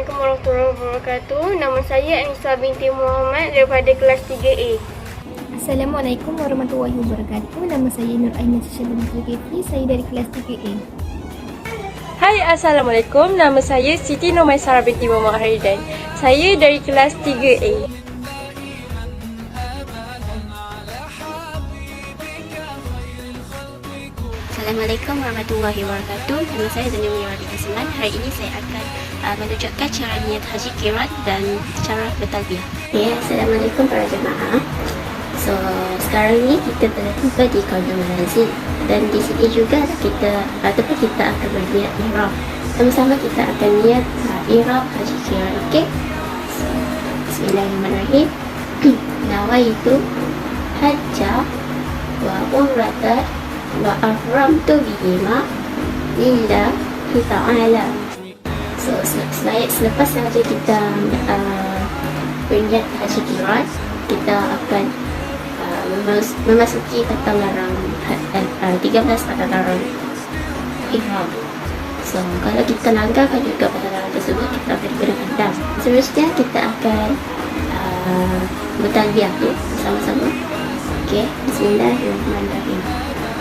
Assalamualaikum warahmatullahi wabarakatuh. Nama saya Anissa binti Muhammad daripada kelas 3A. Assalamualaikum warahmatullahi wabarakatuh. Nama saya Nur Aina Syabani Zulkifli. Saya dari kelas 3A. Hai, Assalamualaikum. Nama saya Siti Nomaisara binti Muhammad Haridan. Saya dari kelas 3A. Assalamualaikum warahmatullahi wabarakatuh. Nama saya Zania Miyawati Kasman. Hari ini saya akan menunjukkan cara niat haji qiran dan cara bertalbiyah. Assalamualaikum para jemaah. So, sekarang ni kita telah tiba di Qaunul Manazil dan di sini juga kita akan berniat ihram. Sama-sama kita akan niat ihram haji qiran. Okey. So, bismillahirrahmanirrahim. Nawaitu hajja wa umrata wa ahramtu bihima lillahi ta'ala. So selepas sahaja kita berniat haji qiran, kita akan memasuki kata larang 13 kata larang ihram. So kalau kita langgarkan juga kata larang tersebut, kita akan dikenakan dam. Seterusnya kita akan bertalbiyah bersama-sama. Okey, bismillahirrahmanirrahim.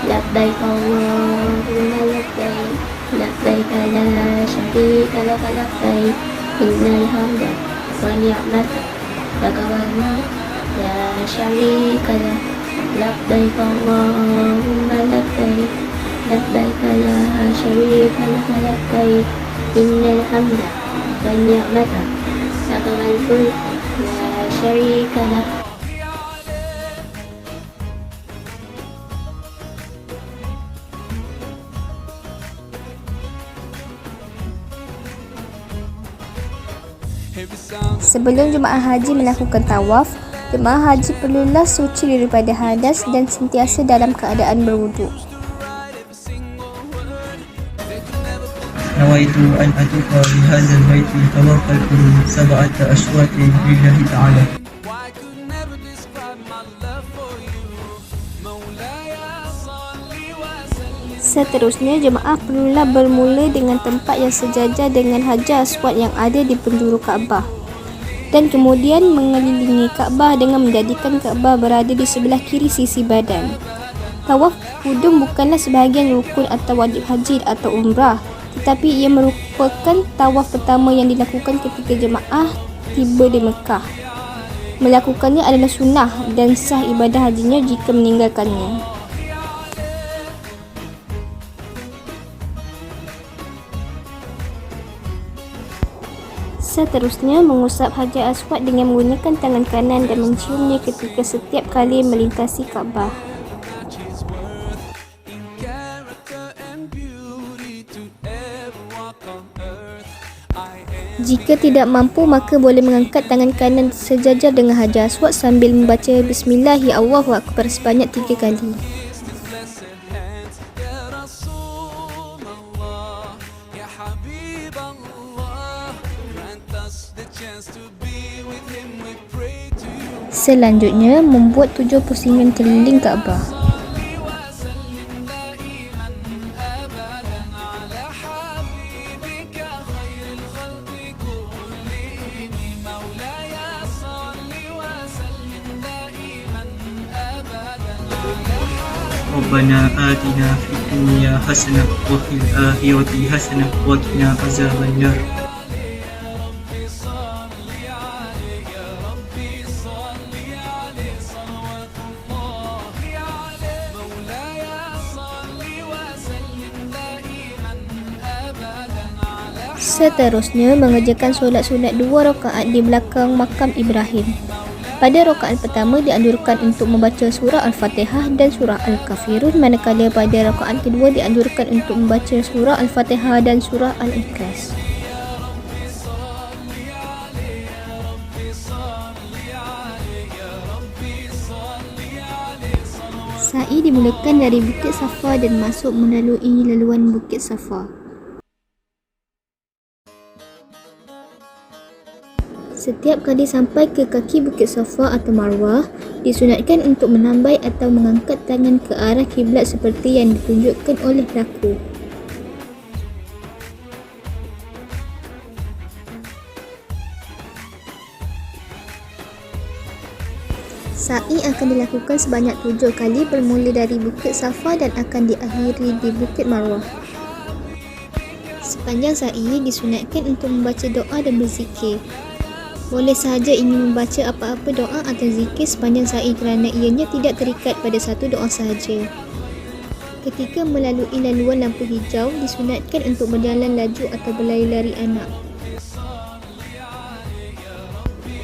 Labbaik Allahumma labbaik, labbaik la syarika laka labbaik, innal hamda wa ni'mata laka wal mulk la syarika lak. Labbaik Allahumma labbaik, labbaik la syarika laka labbaik, innal hamda wa ni'mata laka wal mulk la syarika lak. Sebelum jemaah haji melakukan tawaf, jemaah haji perlulah suci daripada hadas dan sentiasa dalam keadaan berwuduk. Nawaitu an atufa bi hadzal baiti tawafal qulub sab'ata ashwatin lillahi ta'ala. Seterusnya, jemaah perlulah bermula dengan tempat yang sejajar dengan Hajar Aswad yang ada di penjuru Kaabah dan kemudian mengelilingi Kaabah dengan menjadikan Kaabah berada di sebelah kiri sisi badan. Tawaf kudum bukanlah sebahagian rukun atau wajib haji atau umrah, tetapi ia merupakan tawaf pertama yang dilakukan ketika jemaah tiba di Mekah. Melakukannya adalah sunnah dan sah ibadah hajinya jika meninggalkannya. Seterusnya, mengusap Hajar Aswad dengan menggunakan tangan kanan dan menciumnya ketika setiap kali melintasi Kaabah. Jika tidak mampu, maka boleh mengangkat tangan kanan sejajar dengan Hajar Aswad sambil membaca Bismillahi Allahu Akbar sebanyak 3 kali. Selanjutnya, membuat 7 pusingan keliling Kaabah. Rabbana atina fid dunya hasanah wa fil akhirati hasanah wa qina azabannar. Seterusnya, mengerjakan solat sunat 2 rakaat di belakang makam Ibrahim. Pada rakaat pertama dianjurkan untuk membaca surah Al-Fatihah dan surah Al-Kafirun, manakala pada rakaat kedua dianjurkan untuk membaca surah Al-Fatihah dan surah Al-Ikhlas. Sa'i dimulakan dari Bukit Safa dan masuk melalui laluan Bukit Safa. Setiap kali sampai ke kaki Bukit Safa atau Marwah, disunatkan untuk menambai atau mengangkat tangan ke arah kiblat seperti yang ditunjukkan oleh pelaku. Sa'i akan dilakukan sebanyak 7 kali bermula dari Bukit Safa dan akan diakhiri di Bukit Marwah. Sepanjang sa'i disunatkan untuk membaca doa dan berzikir. Boleh sahaja ingin membaca apa-apa doa atau zikir sepanjang sa'i kerana ianya tidak terikat pada satu doa sahaja. Ketika melalui laluan lampu hijau, disunatkan untuk berjalan laju atau berlari-lari anak.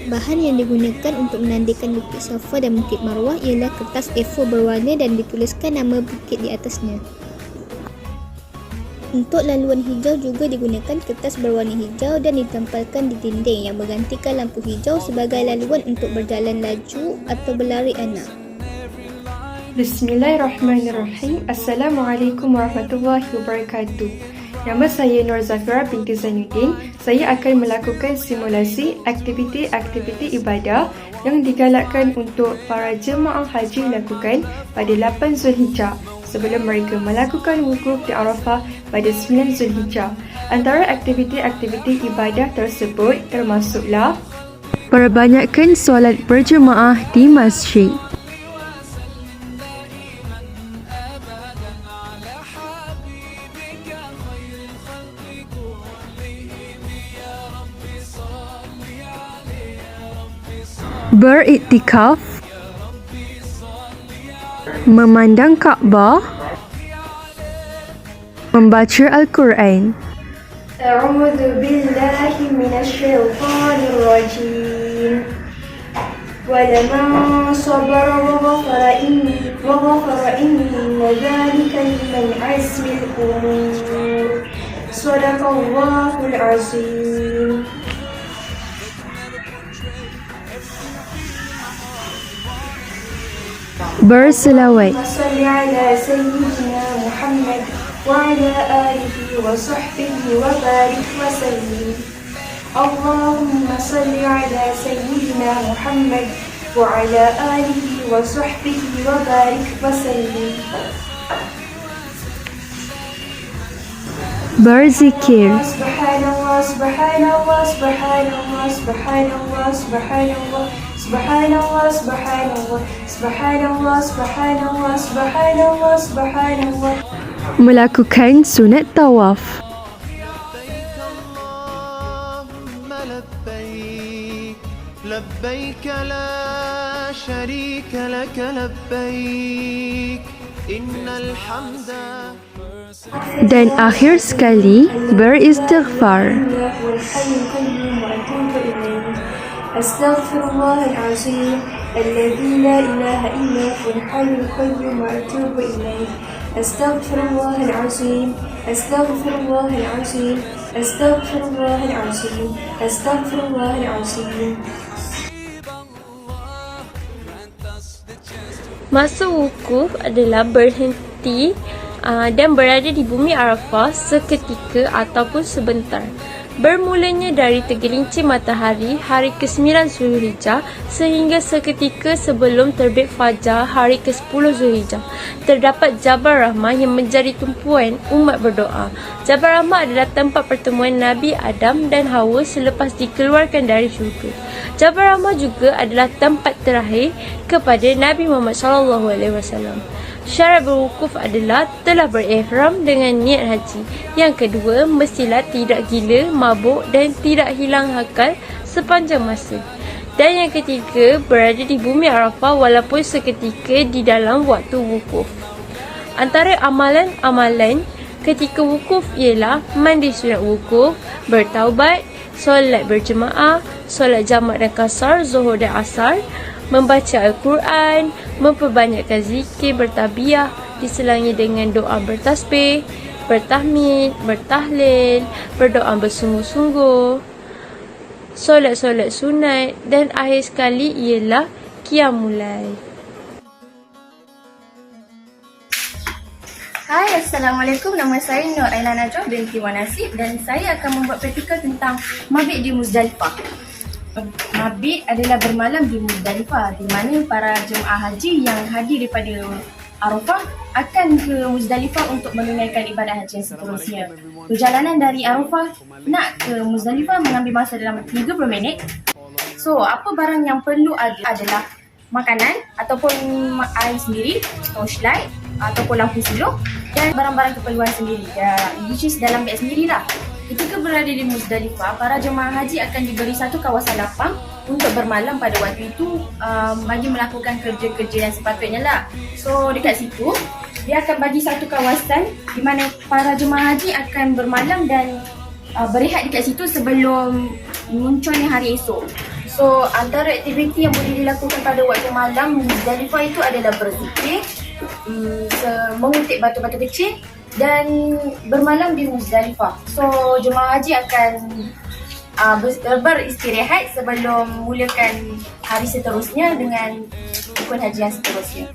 Bahan yang digunakan untuk menandakan Bukit Safa dan Bukit Marwah ialah kertas A4 berwarna dan dituliskan nama bukit di atasnya. Untuk laluan hijau juga digunakan kertas berwarna hijau dan ditempelkan di dinding yang menggantikan lampu hijau sebagai laluan untuk berjalan laju atau berlari anak. Bismillahirrahmanirrahim. Assalamualaikum warahmatullahi wabarakatuh. Nama saya Nur Zafira binti Zainuddin. Saya akan melakukan simulasi aktiviti-aktiviti ibadah yang digalakkan untuk para jemaah haji lakukan pada 8 Zulhijjah sebelum mereka melakukan wukuf di Arafah pada 9 Zulhijjah. Antara aktiviti-aktiviti ibadah tersebut termasuklah perbanyakkan solat berjemaah di masjid, beriktikaf, memandang Kaabah, membaca Al-Quran. A'udzu billahi minasyaitonir rajim. Walaman sabara wa ghafara inna dzalika min azmil umur. Shadaqallahul azim. Berselawat. Salli ala sayyidina Muhammad wa ala alihi wa sahbihi wa barik wa sallim. Allahumma salli ala sayyidina Muhammad wa ala alihi wa sahbihi wa barik wa sallim. Berzikir. Subhanallah, subhanallah, subhanallah, subhanallah, subhanallah, subhanallah, subhanallah, subhanallah, subhanallah, subhanallah, subhanallah. Melakukan sunat tawaf. لبيك لا شريك لك لبيك إن الحمد. Dan akhir sekali beristighfar. Astaghfirullahalazim alladzi la ilaha illa huwal hayyul qayyum wa atubu ilaih. Astaghfirullahalazim, astaghfirullahalazim, astaghfirullahalazim, astaghfirullahalazim. Masa wukuf adalah berhenti dan berada di bumi Arafah seketika ataupun sebentar. Bermulanya dari tergelincir matahari hari ke-9 Zulhijjah sehingga seketika sebelum terbit fajar hari ke-10 Zulhijjah. Terdapat Jabal Rahmah yang menjadi tumpuan umat berdoa. Jabal Rahmah adalah tempat pertemuan Nabi Adam dan Hawa selepas dikeluarkan dari syurga. Jabal Rahmah juga adalah tempat terakhir kepada Nabi Muhammad SAW. Syarat berwukuf adalah telah berihram dengan niat haji. Yang kedua, mestilah tidak gila, mabuk dan tidak hilang akal sepanjang masa. Dan yang ketiga, berada di bumi Arafah walaupun seketika di dalam waktu wukuf. Antara amalan-amalan ketika wukuf ialah mandi sunat wukuf, bertaubat, solat berjemaah, solat jamak dan qasar, zuhur dan asar, membaca Al-Quran, memperbanyakkan zikir, bertabiah, diselangi dengan doa bertasbih, bertahmid, bertahlil, berdoa bersungguh-sungguh, solat-solat sunat dan akhir sekali ialah qiyamul lail. Hai, Assalamualaikum. Nama saya Nur Aina Najwa binti Wan Nasib dan saya akan membuat praktikal tentang mabit di Muzdalifah. Mabit adalah bermalam di Muzdalifah, di mana para jemaah haji yang hadir daripada Arafah akan ke Muzdalifah untuk menunaikan ibadah haji yang seterusnya. Perjalanan dari Arafah nak ke Muzdalifah mengambil masa dalam 30 minit. So, apa barang yang perlu adalah makanan ataupun air sendiri, torchlight ataupun lampu suluh dan barang-barang keperluan sendiri, which is dalam beg sendirilah. Ketika berada di Muzdalifah, para jemaah haji akan diberi satu kawasan lapang untuk bermalam pada waktu itu bagi melakukan kerja-kerja yang sepatutnya lah. So dekat situ, dia akan bagi satu kawasan di mana para jemaah haji akan bermalam dan berehat dekat situ sebelum munculnya hari esok. So antara aktiviti yang boleh dilakukan pada waktu malam Muzdalifah itu adalah berzikir, mengutip batu-batu kecil dan bermalam di Muzdalifah. So jemaah haji akan beristirahat sebelum mulakan hari seterusnya dengan rukun haji yang seterusnya.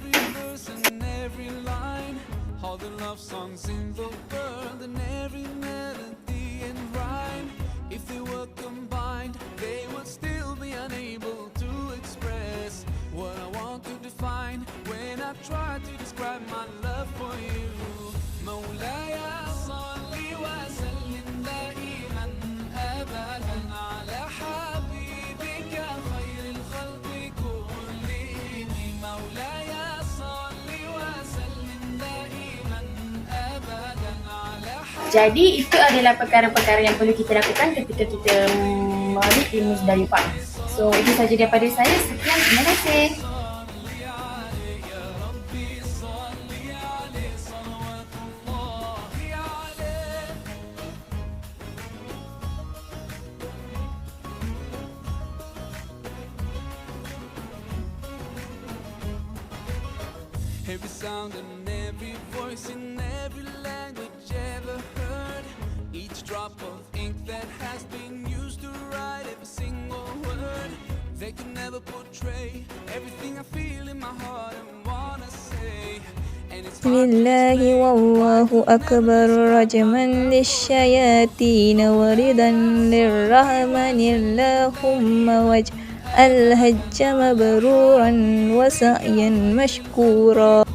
Jadi itu adalah perkara-perkara yang perlu kita lakukan ketika kita mabit di Muzdalifah. So itu saja daripada saya. Sekian, terima kasih. Every sound and every voice in every language ever heard. Each drop of ink that has been used to write every single word. They can never portray everything I feel in my heart and wanna say. Bismillahi wallahu akbar rajman lisyayatin waridan lirrahmani Allahumma waj'al hajja mabruran wa sa'yan mashkura.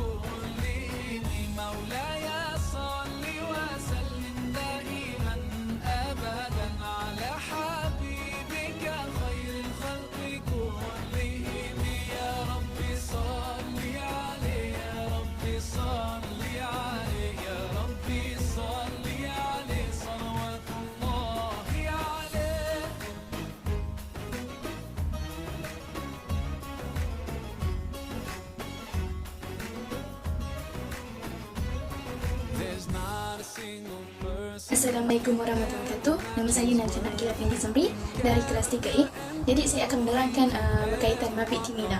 Assalamualaikum warahmatullahi wabarakatuh. Nama saya Najib Nakila Fendi Zamri dari kelas 3A. Jadi saya akan menerangkan berkaitan mabit di Mina.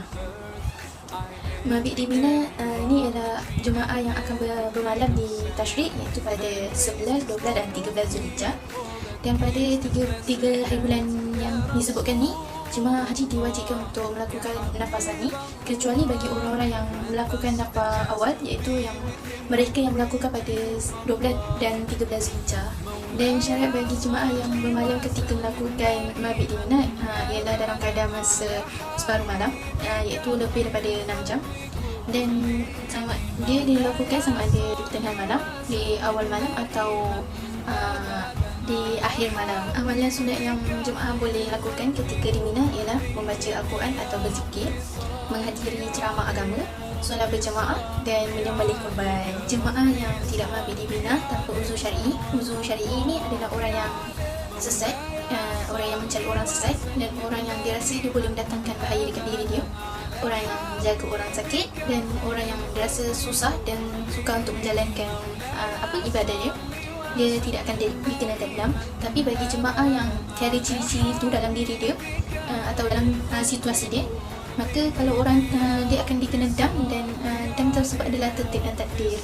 Mabit di Mina ini adalah jemaah yang akan bermalam di Tashriq, iaitu pada 11, 12 dan 13 Zulhijjah. Dan pada tiga hari bulan yang disebutkan ni, jemaah haji diwajibkan untuk melakukan nafasan ni, kecuali bagi orang-orang yang melakukan nafas awal, iaitu yang mereka yang melakukan pada 12 dan 13 Zulhijjah. Dan syarat bagi jemaah yang bermalam ketika melakukan mabit di Mina ialah dalam keadaan masa separuh malam, iaitu lebih daripada 6 jam. Dan dia dilakukan sama ada di tengah malam, di awal malam atau di akhir malam. Amalan sunat yang jemaah boleh lakukan ketika di Mina ialah membaca Al-Quran atau berzikir, menghadiri ceramah agama, solat berjemaah dan menyembelih korban. Jemaah yang tidak mabit di Mina tanpa uzur syar'i. Uzur syar'i ini adalah orang yang sesat, orang yang mencari orang sesat dan orang yang dirasa dia boleh mendatangkan bahaya dekat diri dia, orang yang menjaga orang sakit dan orang yang dirasa susah dan suka untuk menjalankan ibadah dia. Dia tidak akan dikena tenggelam. Tapi bagi jemaah yang tiada ciri-ciri itu dalam diri dia atau dalam situasi dia, maka kalau orang dia akan dikena dam, dan dam tersebut adalah tertib dan takdir.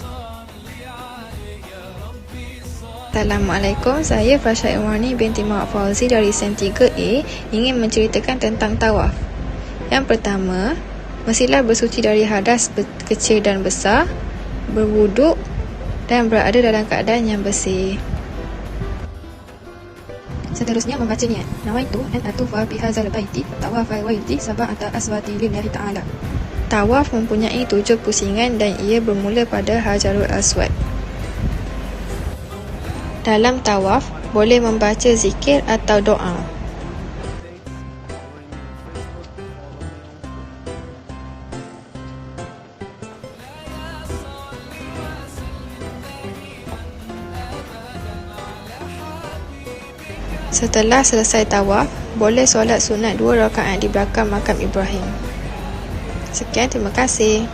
Assalamualaikum, saya Fasha Irwani binti Mak Fauzi dari SEM 3A ingin menceritakan tentang tawaf. Yang pertama, mestilah bersuci dari hadas kecil dan besar, berwuduk dan berada dalam keadaan yang bersih. Seterusnya membaca niat. Nawaitu an atufa bi hadzal baiti tawafal waiti sab'ata aswati lillahi ta'ala. Tawaf mempunyai 7 pusingan dan ia bermula pada Hajarul Aswad. Dalam tawaf boleh membaca zikir atau doa. Setelah selesai tawaf, boleh solat sunat 2 rakaat di belakang makam Ibrahim. Sekian, terima kasih.